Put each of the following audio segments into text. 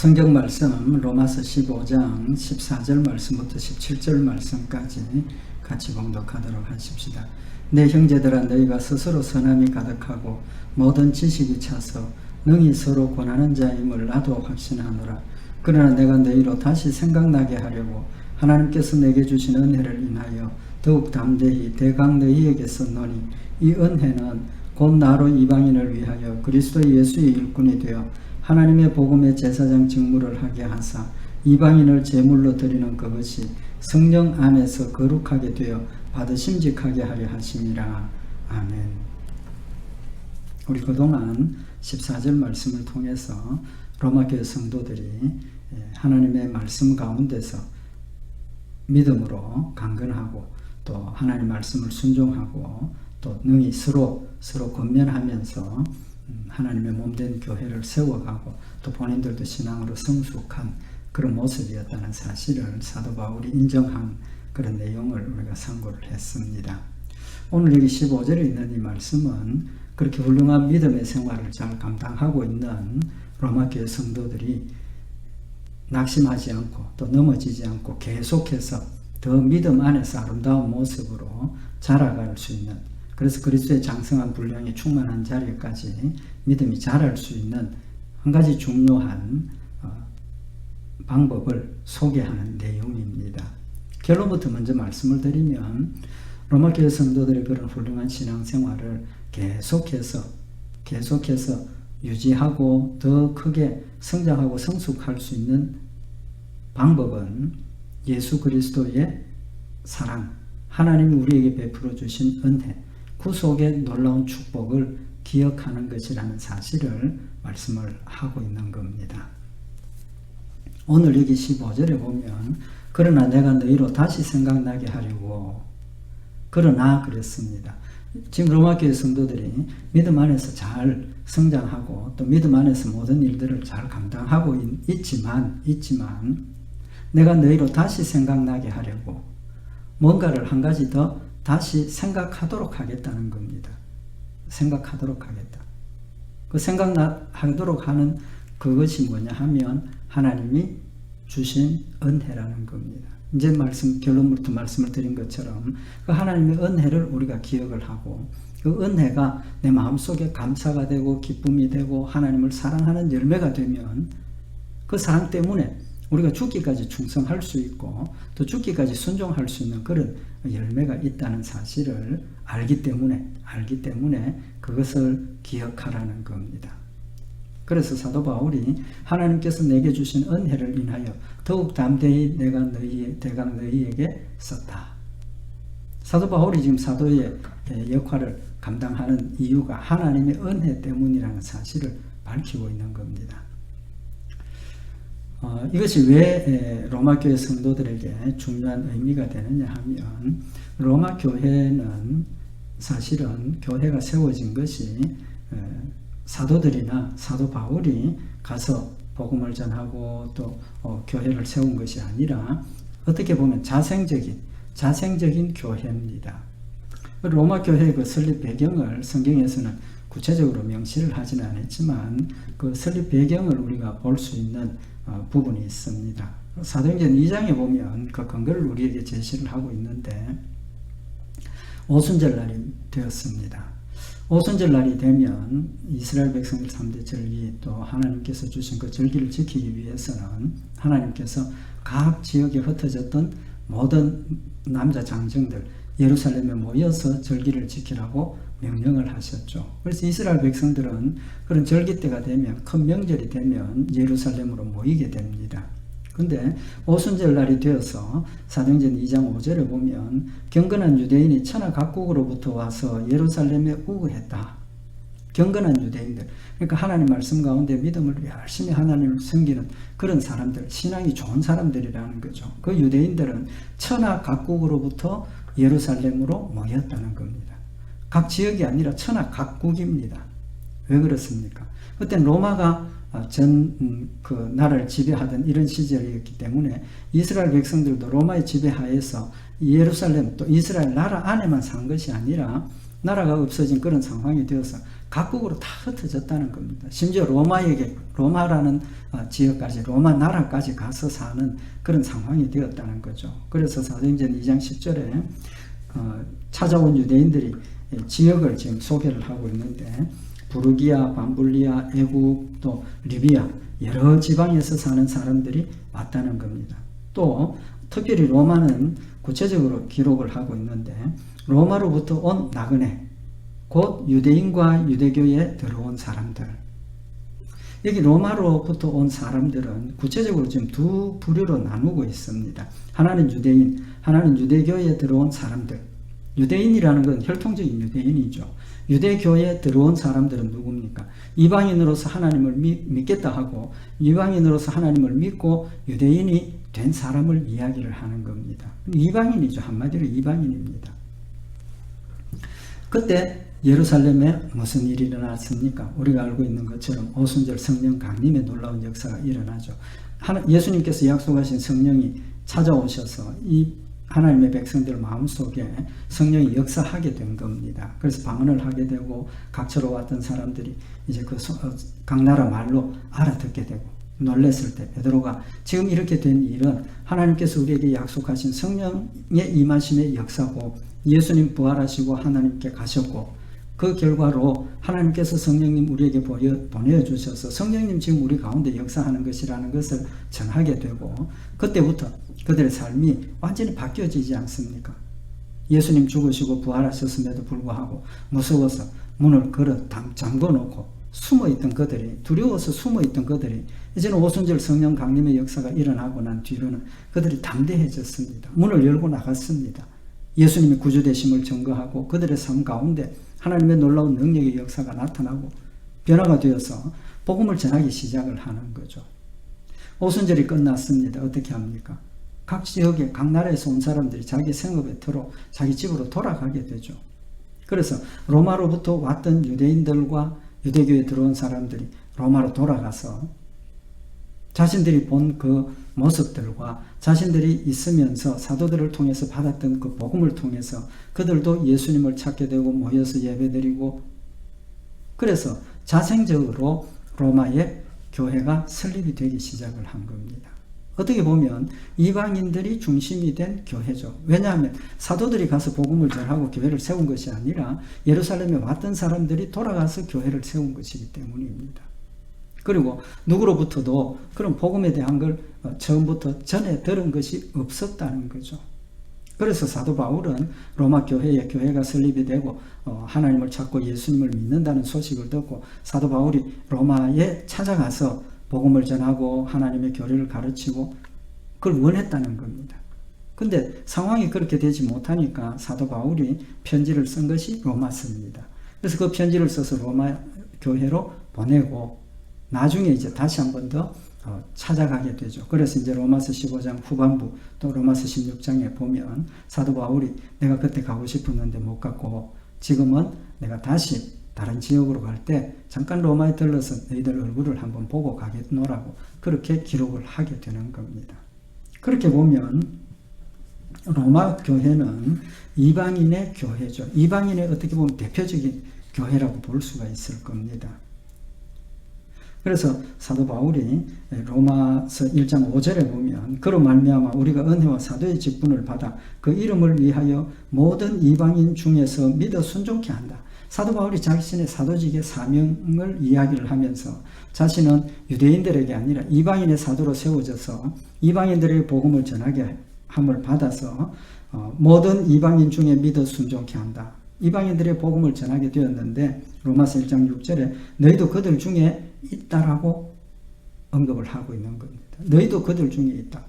성경 말씀 로마서 15장 14절 말씀부터 17절 말씀까지 같이 봉독하도록 하십시다. 내 형제들아 너희가 스스로 선함이 가득하고 모든 지식이 차서 능히 서로 권하는 자임을 나도 확신하노라. 그러나 내가 너희로 다시 생각나게 하려고 하나님께서 내게 주신 은혜를 인하여 더욱 담대히 대강 너희에게 썼노니 이 은혜는 곧 나로 이방인을 위하여 그리스도 예수의 일꾼이 되어 하나님의 복음의 제사장 직무를 하게 하사 이방인을 제물로 드리는 그것이 성령 안에서 거룩하게 되어 받으심직하게 하려 하심이라. 아멘. 우리 그동안 14절 말씀을 통해서 로마교회 성도들이 하나님의 말씀 가운데서 믿음으로 강건하고 또 하나님 말씀을 순종하고 또 능히 서로 권면하면서 하나님의 몸된 교회를 세워가고 또 본인들도 신앙으로 성숙한 그런 모습이었다는 사실을 사도 바울이 인정한 그런 내용을 우리가 상고를 했습니다. 오늘 여기 15절에 있는 이 말씀은 그렇게 훌륭한 믿음의 생활을 잘 감당하고 있는 로마교회 성도들이 낙심하지 않고 또 넘어지지 않고 계속해서 더 믿음 안에서 아름다운 모습으로 자라갈 수 있는, 그래서 그리스도의 장성한 분량이 충만한 자리까지 믿음이 자랄 수 있는 한 가지 중요한 방법을 소개하는 내용입니다. 결론부터 먼저 말씀을 드리면 로마교회 성도들의 그런 훌륭한 신앙생활을 계속해서 유지하고 더 크게 성장하고 성숙할 수 있는 방법은 예수 그리스도의 사랑, 하나님이 우리에게 베풀어 주신 은혜, 구속의 놀라운 축복을 기억하는 것이라는 사실을 말씀을 하고 있는 겁니다. 오늘 여기 15절에 보면 그러나 내가 너희로 다시 생각나게 하려고, 그러나 그랬습니다. 지금 로마교회 성도들이 믿음 안에서 잘 성장하고 또 믿음 안에서 모든 일들을 잘 감당하고 있지만 내가 너희로 다시 생각나게 하려고 뭔가를 한 가지 더 다시 생각하도록 하겠다는 겁니다. 생각하도록 하겠다. 그 생각하도록 하는 그것이 뭐냐 하면 하나님이 주신 은혜라는 겁니다. 이제 결론부터 말씀을 드린 것처럼 그 하나님의 은혜를 우리가 기억을 하고 그 은혜가 내 마음속에 감사가 되고 기쁨이 되고 하나님을 사랑하는 열매가 되면 그 사랑 때문에 우리가 죽기까지 충성할 수 있고 또 죽기까지 순종할 수 있는 그런 열매가 있다는 사실을 알기 때문에 그것을 기억하라는 겁니다. 그래서 사도 바울이 하나님께서 내게 주신 은혜를 인하여 더욱 담대히 내가 대강 너희에게 썼다. 사도 바울이 지금 사도의 역할을 감당하는 이유가 하나님의 은혜 때문이라는 사실을 밝히고 있는 겁니다. 이것이 왜 로마교회 성도들에게 중요한 의미가 되느냐 하면 로마 교회는 사실은 교회가 세워진 것이 사도들이나 사도 바울이 가서 복음을 전하고 또 교회를 세운 것이 아니라 어떻게 보면 자생적인 교회입니다. 로마 교회의 그 설립 배경을 성경에서는 구체적으로 명시를 하지는 않았지만 그 설립 배경을 우리가 볼 수 있는 부분이 있습니다. 사도행전 2장에 보면 그 근거를 우리에게 제시를 하고 있는데 오순절날이 되었습니다. 오순절날이 되면 이스라엘 백성들 3대 절기 또 하나님께서 주신 그 절기를 지키기 위해서는 하나님께서 각 지역에 흩어졌던 모든 남자 장정들 예루살렘에 모여서 절기를 지키라고 명령을 하셨죠. 그래서 이스라엘 백성들은 그런 절기 때가 되면, 큰 명절이 되면 예루살렘으로 모이게 됩니다. 근데 오순절날이 되어서 사도행전 2장 5절에 보면 경건한 유대인이 천하 각국으로부터 와서 예루살렘에 우거했다. 경건한 유대인들, 그러니까 하나님 말씀 가운데 믿음을 열심히 하나님을 섬기는 그런 사람들, 신앙이 좋은 사람들이라는 거죠. 그 유대인들은 천하 각국으로부터 예루살렘으로 모였다는 겁니다. 각 지역이 아니라 천하 각국입니다. 왜 그렇습니까? 그때 로마가 그 나라를 지배하던 이런 시절이었기 때문에 이스라엘 백성들도 로마의 지배하에서 예루살렘 또 이스라엘 나라 안에만 산 것이 아니라 나라가 없어진 그런 상황이 되어서 각국으로 다 흩어졌다는 겁니다. 심지어 로마라는 지역까지, 로마 나라까지 가서 사는 그런 상황이 되었다는 거죠. 그래서 사도행전 2장 10절에 찾아온 유대인들이 지역을 지금 소개를 하고 있는데, 부르기아, 밤불리아, 애국, 또 리비아, 여러 지방에서 사는 사람들이 왔다는 겁니다. 또 특별히 로마는 구체적으로 기록을 하고 있는데, 로마로부터 온 나그네, 곧 유대인과 유대교에 들어온 사람들. 여기 로마로부터 온 사람들은 구체적으로 지금 두 부류로 나누고 있습니다. 하나는 유대인, 하나는 유대교에 들어온 사람들. 유대인이라는 건 혈통적인 유대인이죠. 유대교에 들어온 사람들은 누굽니까? 이방인으로서 하나님을 믿겠다 하고, 이방인으로서 하나님을 믿고 유대인이 된 사람을 이야기를 하는 겁니다. 이방인이죠. 한마디로 이방인입니다. 그때 예루살렘에 무슨 일이 일어났습니까? 우리가 알고 있는 것처럼 오순절 성령 강림의 놀라운 역사가 일어나죠. 예수님께서 약속하신 성령이 찾아오셔서 이 하나님의 백성들 마음속에 성령이 역사하게 된 겁니다. 그래서 방언을 하게 되고, 각처로 왔던 사람들이 이제 각 나라 말로 알아듣게 되고, 놀랬을 때 베드로가 지금 이렇게 된 일은 하나님께서 우리에게 약속하신 성령의 임하심의 역사고, 예수님 부활하시고 하나님께 가셨고, 그 결과로 하나님께서 성령님 우리에게 보내주셔서 성령님 지금 우리 가운데 역사하는 것이라는 것을 전하게 되고, 그때부터 그들의 삶이 완전히 바뀌어지지 않습니까? 예수님 죽으시고 부활하셨음에도 불구하고 무서워서 문을 잠궈놓고 숨어있던 그들이, 두려워서 숨어있던 그들이 이제는 오순절 성령 강림의 역사가 일어나고 난 뒤로는 그들이 담대해졌습니다. 문을 열고 나갔습니다. 예수님의 구주되심을 증거하고 그들의 삶 가운데 하나님의 놀라운 능력의 역사가 나타나고 변화가 되어서 복음을 전하기 시작을 하는 거죠. 오순절이 끝났습니다. 어떻게 합니까? 각 지역에, 각 나라에서 온 사람들이 자기 생업에 들어 자기 집으로 돌아가게 되죠. 그래서 로마로부터 왔던 유대인들과 유대교에 들어온 사람들이 로마로 돌아가서 자신들이 본 그 모습들과 자신들이 있으면서 사도들을 통해서 받았던 그 복음을 통해서 그들도 예수님을 찾게 되고 모여서 예배드리고, 그래서 자생적으로 로마의 교회가 설립이 되기 시작을 한 겁니다. 어떻게 보면 이방인들이 중심이 된 교회죠. 왜냐하면 사도들이 가서 복음을 전하고 교회를 세운 것이 아니라 예루살렘에 왔던 사람들이 돌아가서 교회를 세운 것이기 때문입니다. 그리고 누구로부터도 그런 복음에 대한 걸 처음부터 전에 들은 것이 없었다는 거죠. 그래서 사도 바울은 로마 교회에 교회가 설립이 되고 하나님을 찾고 예수님을 믿는다는 소식을 듣고 사도 바울이 로마에 찾아가서 복음을 전하고 하나님의 교리를 가르치고 그걸 원했다는 겁니다. 근데 상황이 그렇게 되지 못하니까 사도 바울이 편지를 쓴 것이 로마서입니다. 그래서 그 편지를 써서 로마 교회로 보내고 나중에 이제 다시 한 번 더 찾아가게 되죠. 그래서 이제 로마서 15장 후반부 또 로마서 16장에 보면 사도 바울이 내가 그때 가고 싶었는데 못 갔고 지금은 내가 다시 다른 지역으로 갈 때 잠깐 로마에 들러서 너희들 얼굴을 한번 보고 가겠노라고 그렇게 기록을 하게 되는 겁니다. 그렇게 보면 로마 교회는 이방인의 교회죠. 이방인의 어떻게 보면 대표적인 교회라고 볼 수가 있을 겁니다. 그래서 사도 바울이 로마서 1장 5절에 보면 그로 말미암아 우리가 은혜와 사도의 직분을 받아 그 이름을 위하여 모든 이방인 중에서 믿어 순종케 한다. 사도 바울이 자신의 사도직의 사명을 이야기를 하면서 자신은 유대인들에게 아니라 이방인의 사도로 세워져서 이방인들에게 복음을 전하게 함을 받아서 모든 이방인 중에 믿어 순종케 한다. 이방인들의 복음을 전하게 되었는데 로마서 1장 6절에 너희도 그들 중에 있다라고 언급을 하고 있는 겁니다. 너희도 그들 중에 있다.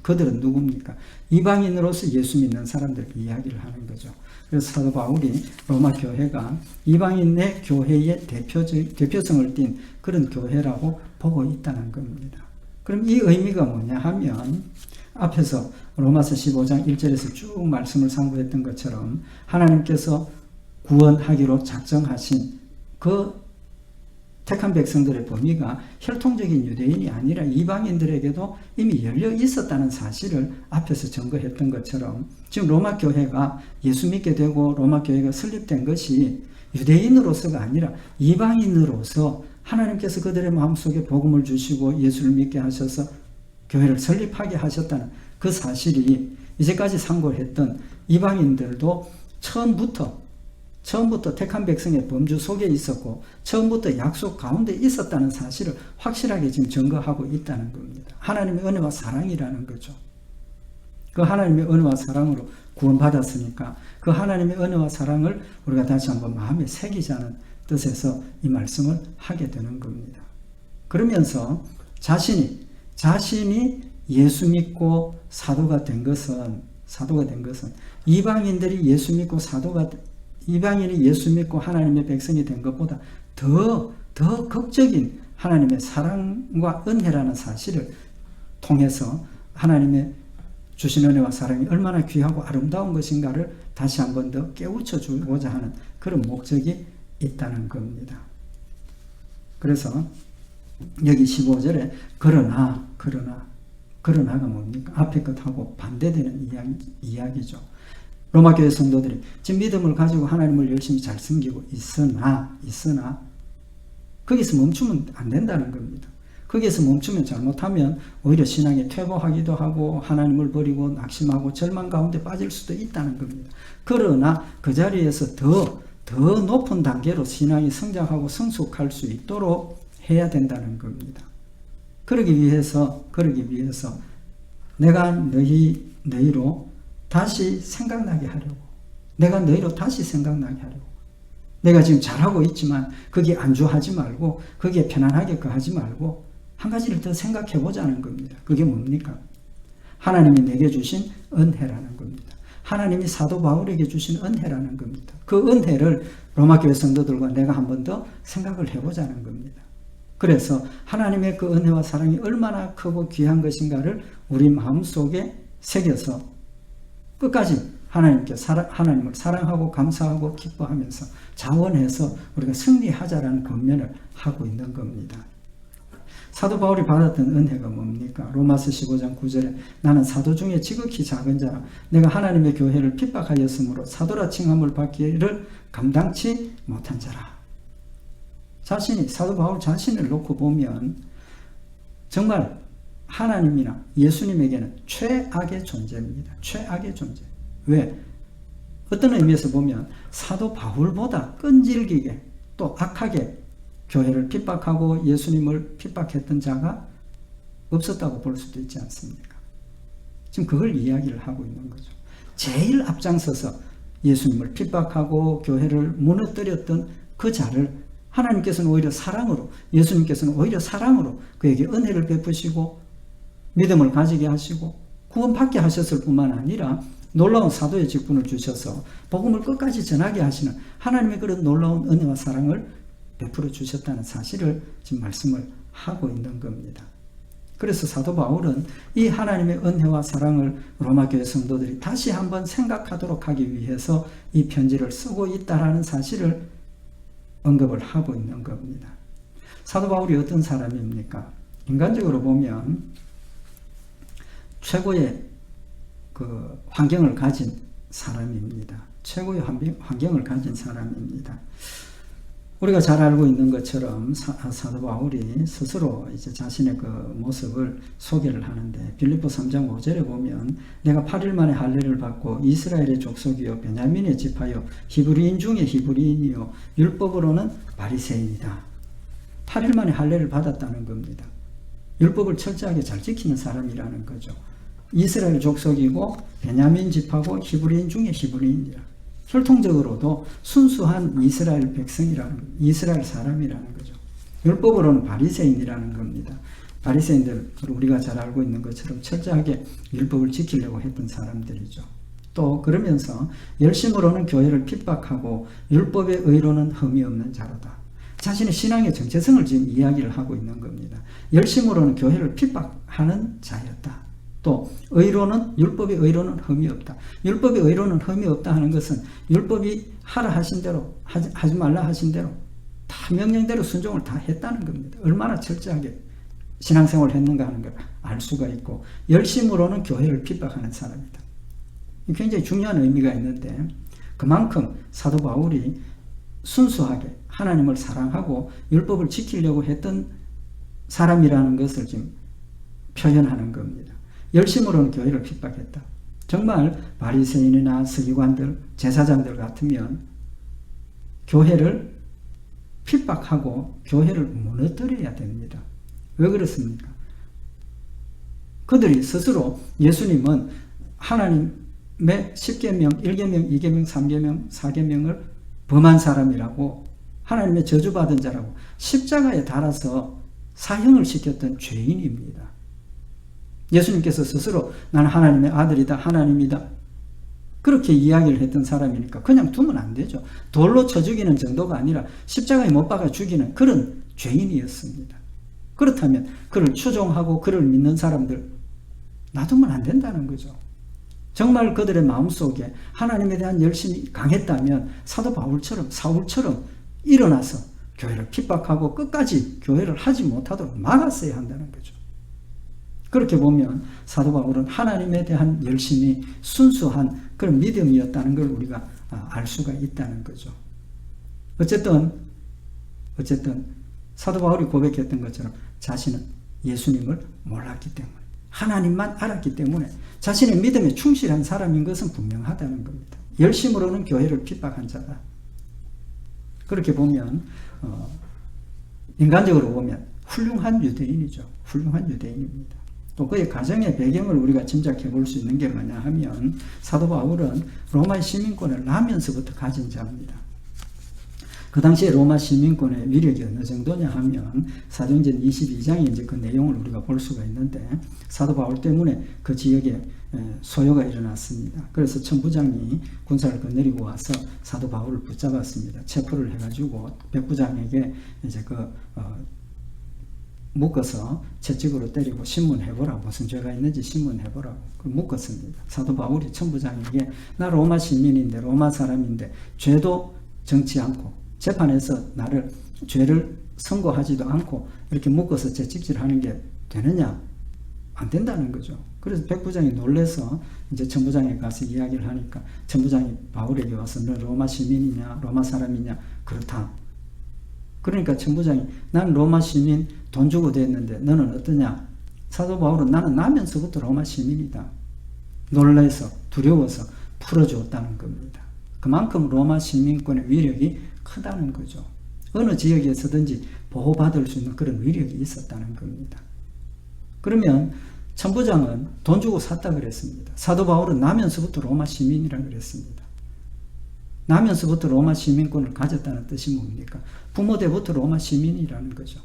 그들은 누굽니까? 이방인으로서 예수 믿는 사람들 이야기를 하는 거죠. 그래서 사도 바울이 로마 교회가 이방인의 교회의 대표성을 띈 그런 교회라고 보고 있다는 겁니다. 그럼 이 의미가 뭐냐 하면 앞에서 로마서 15장 1절에서 쭉 말씀을 상고했던 것처럼 하나님께서 구원하기로 작정하신 그 택한 백성들의 범위가 혈통적인 유대인이 아니라 이방인들에게도 이미 열려 있었다는 사실을 앞에서 증거했던 것처럼 지금 로마 교회가 예수 믿게 되고 로마 교회가 설립된 것이 유대인으로서가 아니라 이방인으로서 하나님께서 그들의 마음속에 복음을 주시고 예수를 믿게 하셔서 교회를 설립하게 하셨다는 그 사실이 이제까지 상고했던 이방인들도 처음부터 택한 백성의 범주 속에 있었고 처음부터 약속 가운데 있었다는 사실을 확실하게 지금 증거하고 있다는 겁니다. 하나님의 은혜와 사랑이라는 거죠. 그 하나님의 은혜와 사랑으로 구원받았으니까 그 하나님의 은혜와 사랑을 우리가 다시 한번 마음에 새기자는 뜻에서 이 말씀을 하게 되는 겁니다. 그러면서 자신이 예수 믿고 사도가 된 것은 이방인이 예수 믿고 하나님의 백성이 된 것보다 더 극적인 하나님의 사랑과 은혜라는 사실을 통해서 하나님의 주신 은혜와 사랑이 얼마나 귀하고 아름다운 것인가를 다시 한 번 더 깨우쳐 주고자 하는 그런 목적이 있다는 겁니다. 그래서 여기 15절에 그러나가 뭡니까? 앞에 것하고 반대되는 이야기죠. 로마교회 성도들이 지금 믿음을 가지고 하나님을 열심히 잘 섬기고 있으나 거기서 멈추면 안 된다는 겁니다. 거기에서 멈추면 잘못하면 오히려 신앙에 퇴보하기도 하고 하나님을 버리고 낙심하고 절망 가운데 빠질 수도 있다는 겁니다. 그러나 그 자리에서 더 높은 단계로 신앙이 성장하고 성숙할 수 있도록 해야 된다는 겁니다. 그러기 위해서 내가 너희로 다시 생각나게 하려고 내가 지금 잘하고 있지만 거기에 안주하지 말고 거기에 편안하게 거하지 말고 한 가지를 더 생각해 보자는 겁니다. 그게 뭡니까? 하나님이 내게 주신 은혜라는 겁니다. 하나님이 사도 바울에게 주신 은혜라는 겁니다. 그 은혜를 로마교회 성도들과 내가 한 번 더 생각을 해보자는 겁니다. 그래서 하나님의 그 은혜와 사랑이 얼마나 크고 귀한 것인가를 우리 마음속에 새겨서 끝까지 하나님을 사랑하고 감사하고 기뻐하면서 자원해서 우리가 승리하자라는 권면을 하고 있는 겁니다. 사도 바울이 받았던 은혜가 뭡니까? 로마서 15장 9절에 나는 사도 중에 지극히 작은 자라 내가 하나님의 교회를 핍박하였으므로 사도라 칭함을 받기를 감당치 못한 자라. 사도 바울 자신을 놓고 보면 정말 하나님이나 예수님에게는 최악의 존재입니다. 최악의 존재. 왜? 어떤 의미에서 보면 사도 바울보다 끈질기게 또 악하게 교회를 핍박하고 예수님을 핍박했던 자가 없었다고 볼 수도 있지 않습니까? 지금 그걸 이야기를 하고 있는 거죠. 제일 앞장서서 예수님을 핍박하고 교회를 무너뜨렸던 그 자를 하나님께서는 오히려 예수님께서는 오히려 사랑으로 그에게 은혜를 베푸시고 믿음을 가지게 하시고 구원받게 하셨을 뿐만 아니라 놀라운 사도의 직분을 주셔서 복음을 끝까지 전하게 하시는 하나님의 그런 놀라운 은혜와 사랑을 베풀어 주셨다는 사실을 지금 말씀을 하고 있는 겁니다. 그래서 사도 바울은 이 하나님의 은혜와 사랑을 로마교회 성도들이 다시 한번 생각하도록 하기 위해서 이 편지를 쓰고 있다는 사실을 언급을 하고 있는 겁니다. 사도 바울이 어떤 사람입니까? 인간적으로 보면 최고의 그 환경을 가진 사람입니다. 최고의 환경을 가진 사람입니다. 우리가 잘 알고 있는 것처럼 사도 바울이 스스로 이제 자신의 그 모습을 소개를 하는데 빌립보 3장 5절에 보면 내가 8일 만에 할례를 받고 이스라엘의 족속이요 베냐민의 지파요 히브리인 중에 히브리인이요 율법으로는 바리새인이다. 8일 만에 할례를 받았다는 겁니다. 율법을 철저하게 잘 지키는 사람이라는 거죠. 이스라엘 족속이고 베냐민 지파고 히브리인 중에 히브리인이라. 혈통적으로도 순수한 이스라엘 백성이라는 이스라엘 사람이라는 거죠. 율법으로는 바리새인이라는 겁니다. 바리새인들 우리가 잘 알고 있는 것처럼 철저하게 율법을 지키려고 했던 사람들이죠. 또 그러면서 열심으로는 교회를 핍박하고 율법의 의로는 흠이 없는 자로다. 자신의 신앙의 정체성을 지금 이야기를 하고 있는 겁니다. 열심으로는 교회를 핍박하는 자였다. 또 율법의 의로는 흠이 없다. 율법의 의로는 흠이 없다 하는 것은 율법이 하라 하신 대로 하지 말라 하신 대로 다 명령대로 순종을 다 했다는 겁니다. 얼마나 철저하게 신앙생활을 했는가 하는 걸 알 수가 있고, 열심으로는 교회를 핍박하는 사람이다. 굉장히 중요한 의미가 있는데, 그만큼 사도 바울이 순수하게 하나님을 사랑하고 율법을 지키려고 했던 사람이라는 것을 지금 표현하는 겁니다. 열심으로는 교회를 핍박했다. 정말 바리새인이나 서기관들, 제사장들 같으면 교회를 핍박하고 교회를 무너뜨려야 됩니다. 왜 그렇습니까? 그들이 스스로 예수님은 하나님의 10계명, 1계명, 2계명, 3계명, 4계명을 범한 사람이라고, 하나님의 저주받은 자라고 십자가에 달아서 사형을 시켰던 죄인입니다. 예수님께서 스스로 나는 하나님의 아들이다, 하나님이다, 그렇게 이야기를 했던 사람이니까 그냥 두면 안 되죠. 돌로 쳐 죽이는 정도가 아니라 십자가에 못 박아 죽이는 그런 죄인이었습니다. 그렇다면 그를 추종하고 그를 믿는 사람들 놔두면 안 된다는 거죠. 정말 그들의 마음속에 하나님에 대한 열심이 강했다면 사도 바울처럼, 사울처럼 일어나서 교회를 핍박하고 끝까지 교회를 하지 못하도록 막았어야 한다는 거죠. 그렇게 보면 사도 바울은 하나님에 대한 열심이 순수한 그런 믿음이었다는 걸 우리가 알 수가 있다는 거죠. 어쨌든 사도 바울이 고백했던 것처럼 자신은 예수님을 몰랐기 때문에, 하나님만 알았기 때문에 자신의 믿음에 충실한 사람인 것은 분명하다는 겁니다. 열심으로는 교회를 핍박한 자다. 그렇게 보면 인간적으로 보면 훌륭한 유대인이죠. 훌륭한 유대인입니다. 또 그의 가정의 배경을 우리가 짐작해 볼 수 있는 게 뭐냐 하면, 사도 바울은 로마의 시민권을 나면서부터 가진 자입니다. 그 당시에 로마 시민권의 위력이 어느 정도냐 하면 사도행전 22장에 이제 그 내용을 우리가 볼 수가 있는데, 사도 바울 때문에 그 지역에 소요가 일어났습니다. 그래서 천부장이 군사를 거느리고 와서 사도 바울을 붙잡았습니다. 체포를 해가지고 백부장에게 이제 묶어서 채찍으로 때리고 신문해보라고, 무슨 죄가 있는지 신문해보라고 묶었습니다. 사도 바울이 천부장에게 나 로마 시민인데, 로마 사람인데 죄도 정치 않고 재판에서 나를 죄를 선고하지도 않고 이렇게 묶어서 채찍질하는 게 되느냐? 안 된다는 거죠. 그래서 백부장이 놀래서 이제 천부장에 가서 이야기를 하니까 천부장이 바울에게 와서 너 로마 시민이냐, 로마 사람이냐? 그렇다. 그러니까 천부장이 난 로마 시민 돈 주고 됐는데 너는 어떠냐? 사도 바울은 나는 나면서부터 로마 시민이다. 놀라서 두려워서 풀어주었다는 겁니다. 그만큼 로마 시민권의 위력이 크다는 거죠. 어느 지역에서든지 보호받을 수 있는 그런 위력이 있었다는 겁니다. 그러면 천부장은 돈 주고 샀다 그랬습니다. 사도 바울은 나면서부터 로마 시민이라고 그랬습니다. 나면서부터 로마 시민권을 가졌다는 뜻이 뭡니까? 부모 때부터 로마 시민이라는 거죠.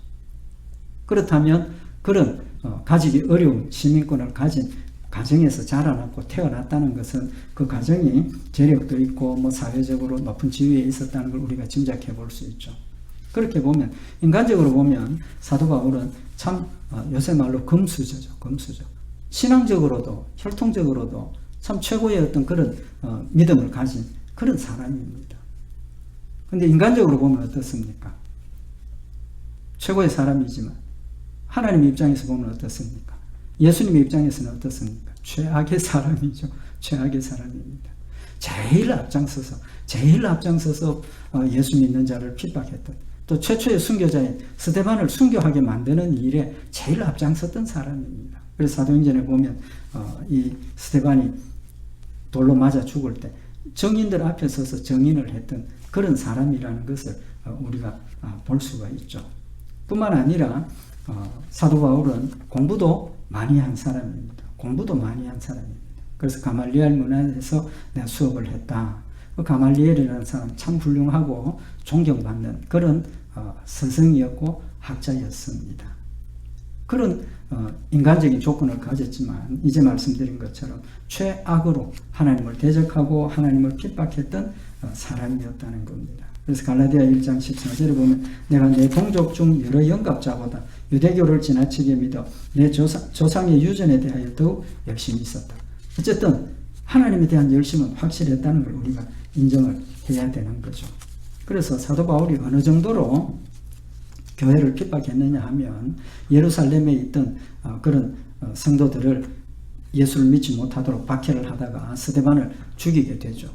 그렇다면 그런 가지기 어려운 시민권을 가진 가정에서 자라났고 태어났다는 것은 그 가정이 재력도 있고 뭐 사회적으로 높은 지위에 있었다는 걸 우리가 짐작해 볼 수 있죠. 그렇게 보면, 인간적으로 보면 사도 바울은 참 요새 말로 금수저죠. 금수저. 신앙적으로도 혈통적으로도 참 최고의 어떤 그런 믿음을 가진 그런 사람입니다. 근데 인간적으로 보면 어떻습니까? 최고의 사람이지만 하나님 입장에서 보면 어떻습니까? 예수님의 입장에서는 어떻습니까? 최악의 사람이죠. 최악의 사람입니다. 제일 앞장서서 예수 믿는 자를 핍박했던, 또 최초의 순교자인 스데반을 순교하게 만드는 일에 제일 앞장섰던 사람입니다. 그래서 사도행전에 보면 이 스데반이 돌로 맞아 죽을 때 정인들 앞에 서서 정인을 했던 그런 사람이라는 것을 우리가 볼 수가 있죠. 뿐만 아니라 사도 바울은 공부도 많이 한 사람입니다. 공부도 많이 한 사람입니다. 그래서 가말리엘 문화에서 내가 수업을 했다. 그 가말리엘이라는 사람 참 훌륭하고 존경받는 그런 스승이었고 학자였습니다. 그런 인간적인 조건을 가졌지만 이제 말씀드린 것처럼 최악으로 하나님을 대적하고 하나님을 핍박했던 사람이었다는 겁니다. 그래서 갈라디아 1장 14절에 보면 내가 내 동족 중 여러 영갑자보다 유대교를 지나치게 믿어 내 조상의 유전에 대하여 더욱 열심히 있었다. 어쨌든 하나님에 대한 열심은 확실했다는 걸 우리가 인정을 해야 되는 거죠. 그래서 사도 바울이 어느 정도로 교회를 핍박했느냐 하면 예루살렘에 있던 그런 성도들을 예수를 믿지 못하도록 박해를 하다가 스데반을 죽이게 되죠.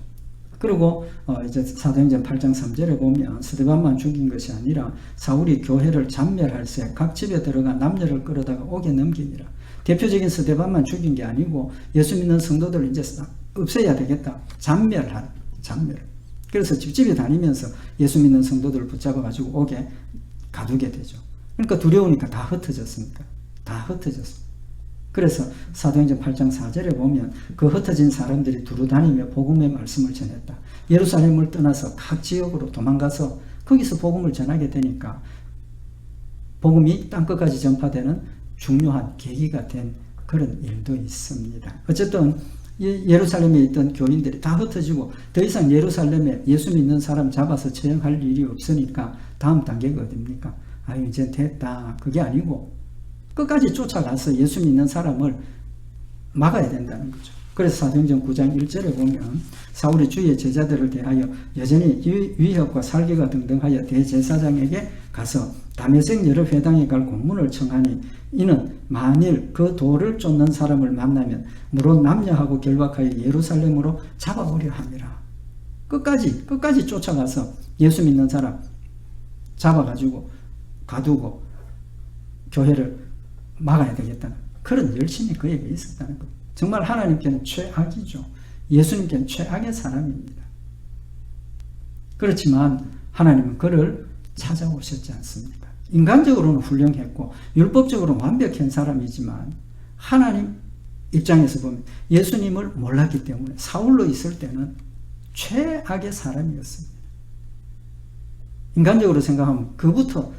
그리고 이제 사도행전 8장 3절에 보면 스데반만 죽인 것이 아니라 사울이 교회를 잔멸할세 각 집에 들어가 남녀를 끌어다가 옥에 넘기니라. 대표적인 스데반만 죽인 게 아니고 예수 믿는 성도들을 이제 없애야 되겠다. 잔멸. 그래서 집집에 다니면서 예수 믿는 성도들을 붙잡아 가지고 옥에 가두게 되죠. 그러니까 두려우니까 다 흩어졌으니까. 다 흩어졌습니다. 그래서 사도행전 8장 4절에 보면 그 흩어진 사람들이 두루 다니며 복음의 말씀을 전했다. 예루살렘을 떠나서 각 지역으로 도망가서 거기서 복음을 전하게 되니까 복음이 땅끝까지 전파되는 중요한 계기가 된 그런 일도 있습니다. 어쨌든 예루살렘에 있던 교인들이 다 흩어지고 더 이상 예루살렘에 예수 믿는 사람 잡아서 처형할 일이 없으니까 다음 단계가 어딥니까? 아유 이제 됐다. 그게 아니고 끝까지 쫓아가서 예수 믿는 사람을 막아야 된다는 거죠. 그래서 사도행전 9장 1절에 보면 사울이 주의 제자들을 대하여 여전히 위협과 살기가 등등하여 대제사장에게 가서 다메섹 여러 회당에 갈 공문을 청하니 이는 만일 그 돌을 쫓는 사람을 만나면 물론 남녀하고 결박하여 예루살렘으로 잡아오려 함이라. 끝까지 쫓아가서 예수 믿는 사람 잡아가지고 가두고 교회를 막아야 되겠다는 그런 열심이 그에게 있었다는 것. 정말 하나님께는 최악이죠. 예수님께는 최악의 사람입니다. 그렇지만 하나님은 그를 찾아오셨지 않습니까? 인간적으로는 훌륭했고 율법적으로는 완벽한 사람이지만 하나님 입장에서 보면 예수님을 몰랐기 때문에 사울로 있을 때는 최악의 사람이었습니다. 인간적으로 생각하면 그부터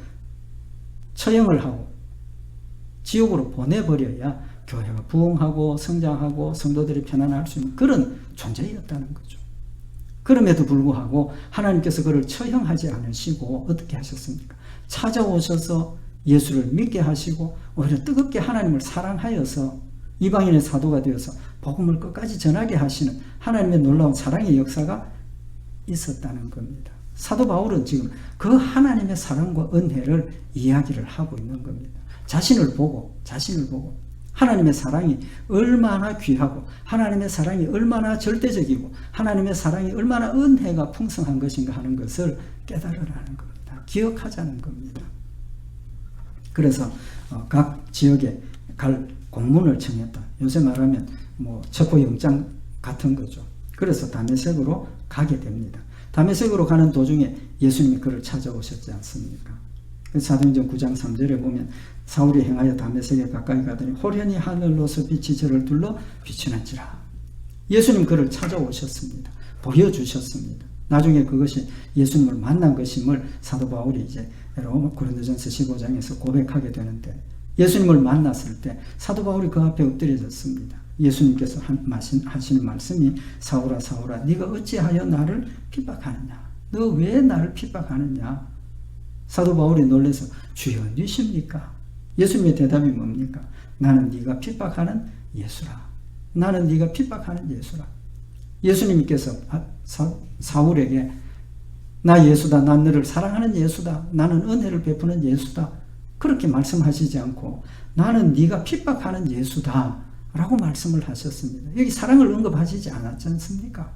처형을 하고 지옥으로 보내버려야 교회가 부흥하고 성장하고 성도들이 편안할 수 있는 그런 존재였다는 거죠. 그럼에도 불구하고 하나님께서 그를 처형하지 않으시고 어떻게 하셨습니까? 찾아오셔서 예수를 믿게 하시고 오히려 뜨겁게 하나님을 사랑하여서 이방인의 사도가 되어서 복음을 끝까지 전하게 하시는 하나님의 놀라운 사랑의 역사가 있었다는 겁니다. 사도 바울은 지금 그 하나님의 사랑과 은혜를 이야기를 하고 있는 겁니다. 자신을 보고 하나님의 사랑이 얼마나 귀하고 하나님의 사랑이 얼마나 절대적이고 하나님의 사랑이 얼마나 은혜가 풍성한 것인가 하는 것을 깨달으라는 겁니다. 기억하자는 겁니다. 그래서 각 지역에 갈 공문을 청했다. 요새 말하면 첩보영장 같은 거죠. 그래서 다메섹으로 가게 됩니다. 다메섹으로 가는 도중에 예수님이 그를 찾아오셨지 않습니까? 사도행전 9장 3절에 보면 사울이 행하여 다메섹에 가까이 가더니 호련히 하늘로서 빛이 저를 둘러 비추는지라. 예수님 그를 찾아오셨습니다. 보여주셨습니다. 나중에 그것이 예수님을 만난 것임을 사도 바울이 이제 고린도전서 15장에서 고백하게 되는데 예수님을 만났을 때 사도 바울이 그 앞에 엎드려졌습니다. 예수님께서 하시는 말씀이 사울아 사울아 네가 어찌하여 나를 핍박하느냐? 너 왜 나를 핍박하느냐? 사도 바울이 놀라서 주여 누십니까? 예수님의 대답이 뭡니까? 나는 네가 핍박하는 예수라. 나는 네가 핍박하는 예수라. 예수님께서 사울에게 나 예수다. 난 너를 사랑하는 예수다. 나는 은혜를 베푸는 예수다. 그렇게 말씀하시지 않고 나는 네가 핍박하는 예수다 라고 말씀을 하셨습니다. 여기 사랑을 언급하시지 않았지 않습니까?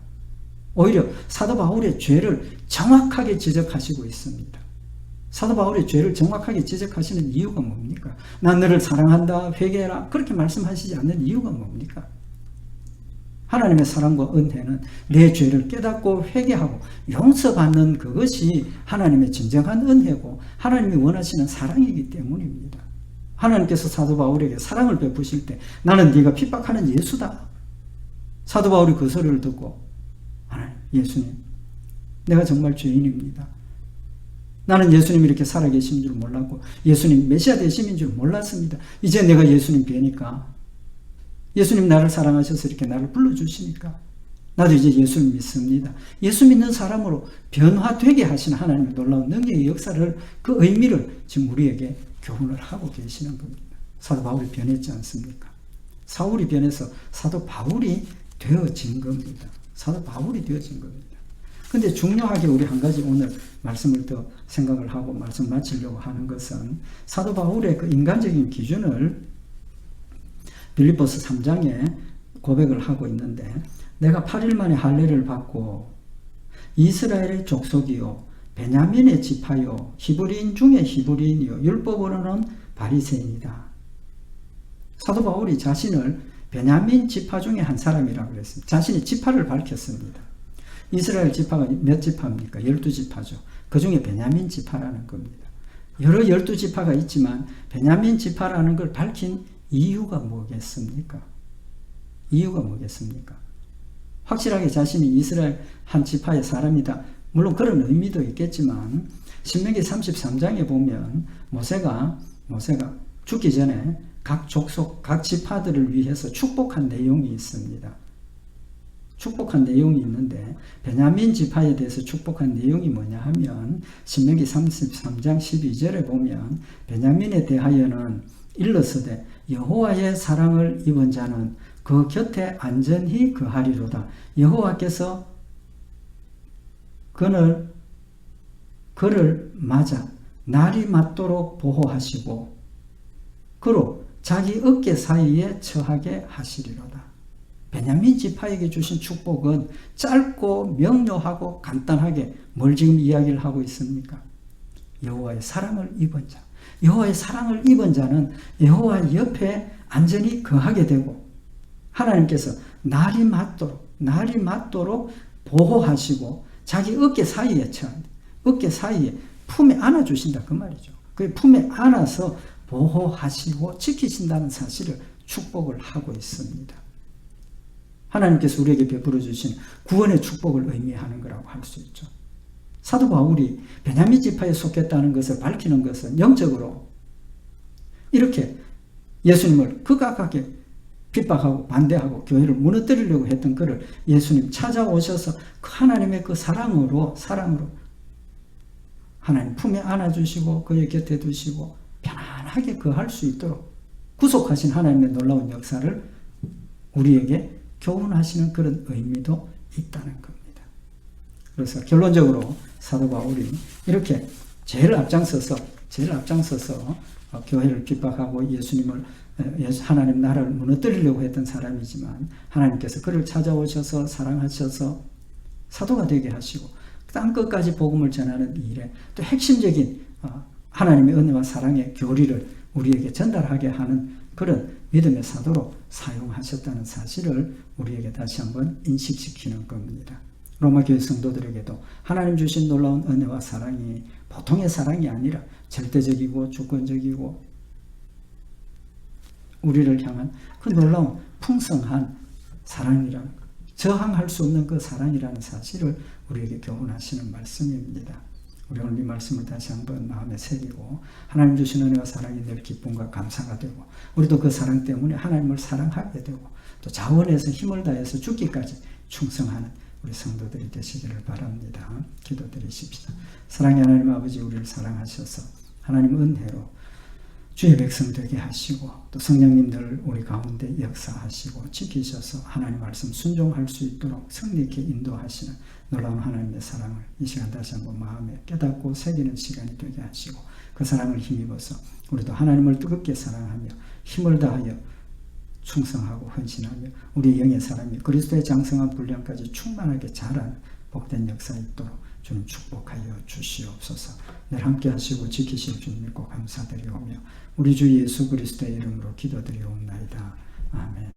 오히려 사도 바울의 죄를 정확하게 지적하시고 있습니다. 사도 바울의 죄를 정확하게 지적하시는 이유가 뭡니까? 난 너를 사랑한다, 회개해라 그렇게 말씀하시지 않는 이유가 뭡니까? 하나님의 사랑과 은혜는 내 죄를 깨닫고 회개하고 용서받는 그것이 하나님의 진정한 은혜고 하나님이 원하시는 사랑이기 때문입니다. 하나님께서 사도 바울에게 사랑을 베푸실 때 나는 네가 핍박하는 예수다. 사도 바울이 그 소리를 듣고 하나님, 예수님, 내가 정말 죄인입니다. 나는 예수님이 이렇게 살아계신 줄 몰랐고 예수님 메시아 되심인 줄 몰랐습니다. 이제 내가 예수님 뵈니까 예수님 나를 사랑하셔서 이렇게 나를 불러주시니까 나도 이제 예수님 믿습니다. 예수 믿는 사람으로 변화되게 하시는 하나님의 놀라운 능력의 역사를 그 의미를 지금 우리에게 교훈을 하고 계시는 겁니다. 사도 바울이 변했지 않습니까? 사울이 변해서 사도 바울이 되어진 겁니다. 사도 바울이 되어진 겁니다. 근데 중요하게 우리 한 가지 오늘 말씀을 더 생각을 하고 말씀 마치려고 하는 것은 사도 바울의 그 인간적인 기준을 빌립보서 3장에 고백을 하고 있는데, 내가 8일 만에 할례를 받고 이스라엘의 족속이요 베냐민의 지파요 히브리인 중에 히브리인이요 율법으로는 바리새인이다. 사도 바울이 자신을 베냐민 지파 중에 한 사람이라고 그랬습니다. 자신의 지파를 밝혔습니다. 이스라엘 지파가 몇 지파입니까? 12지파죠. 그 중에 베냐민 지파라는 겁니다. 여러 12지파가 있지만 베냐민 지파라는 걸 밝힌 이유가 뭐겠습니까? 이유가 뭐겠습니까? 확실하게 자신이 이스라엘 한 지파의 사람이다. 물론 그런 의미도 있겠지만 신명기 33장에 보면 모세가 죽기 전에 각 족속, 각 지파들을 위해서 축복한 내용이 있습니다. 축복한 내용이 있는데 베냐민 지파에 대해서 축복한 내용이 뭐냐 하면 신명기 33장 12절에 보면 베냐민에 대하여는 일러서되 여호와의 사랑을 입은 자는 그 곁에 안전히 거하리로다. 여호와께서 그를 맞아 날이 맞도록 보호하시고 그로 자기 어깨 사이에 처하게 하시리로다. 베냐민 지파에게 주신 축복은 짧고 명료하고 간단하게 뭘 지금 이야기를 하고 있습니까? 여호와의 사랑을 입은 자. 여호와의 사랑을 입은 자는 여호와 옆에 안전히 거하게 되고 하나님께서 날이 맞도록 보호하시고 자기 어깨 사이에 어깨 사이에 품에 안아주신다 그 말이죠. 그 품에 안아서 보호하시고 지키신다는 사실을 축복을 하고 있습니다. 하나님께서 우리에게 베풀어 주신 구원의 축복을 의미하는 거라고 할 수 있죠. 사도 바울이 베냐민 지파에 속했다는 것을 밝히는 것은 영적으로 이렇게 예수님을 극악하게 핍박하고 반대하고 교회를 무너뜨리려고 했던 그를 예수님 찾아오셔서 하나님의 그 사랑으로 하나님 품에 안아주시고 그의 곁에 두시고 편안하게 거할 수 있도록 구속하신 하나님의 놀라운 역사를 우리에게 교훈하시는 그런 의미도 있다는 겁니다. 그래서 결론적으로 사도 바울이 이렇게 제일 앞장서서 교회를 핍박하고 하나님 나라를 무너뜨리려고 했던 사람이지만 하나님께서 그를 찾아오셔서 사랑하셔서 사도가 되게 하시고 땅끝까지 복음을 전하는 일에 또 핵심적인 하나님의 은혜와 사랑의 교리를 우리에게 전달하게 하는 그런 믿음의 사도로 사용하셨다는 사실을 우리에게 다시 한번 인식시키는 겁니다. 로마 교회 성도들에게도 하나님 주신 놀라운 은혜와 사랑이 보통의 사랑이 아니라 절대적이고 주권적이고 우리를 향한 그 놀라운 풍성한 사랑이라는 것, 저항할 수 없는 그 사랑이라는 사실을 우리에게 교훈하시는 말씀입니다. 우리 오늘 이 말씀을 다시 한번 마음에 새기고 하나님 주신 은혜와 사랑이 늘 기쁨과 감사가 되고 우리도 그 사랑 때문에 하나님을 사랑하게 되고 또 자원해서 힘을 다해서 죽기까지 충성하는 우리 성도들이 되시기를 바랍니다. 기도드리십시다. 사랑의 하나님 아버지, 우리를 사랑하셔서 하나님 은혜로 주의 백성 되게 하시고 또 성령님들 우리 가운데 역사하시고 지키셔서 하나님 말씀 순종할 수 있도록 성리케 인도하시는 놀라운 하나님의 사랑을 이 시간 다시 한번 마음에 깨닫고 새기는 시간이 되게 하시고 그 사랑을 힘입어서 우리도 하나님을 뜨겁게 사랑하며 힘을 다하여 충성하고 헌신하며 우리 영의 사람이 그리스도의 장성한 분량까지 충만하게 자란 복된 역사 있도록 주님 축복하여 주시옵소서. 늘 함께 하시고 지키실 주님 믿고 감사드리오며 우리 주 예수 그리스도의 이름으로 기도드리옵나이다. 아멘.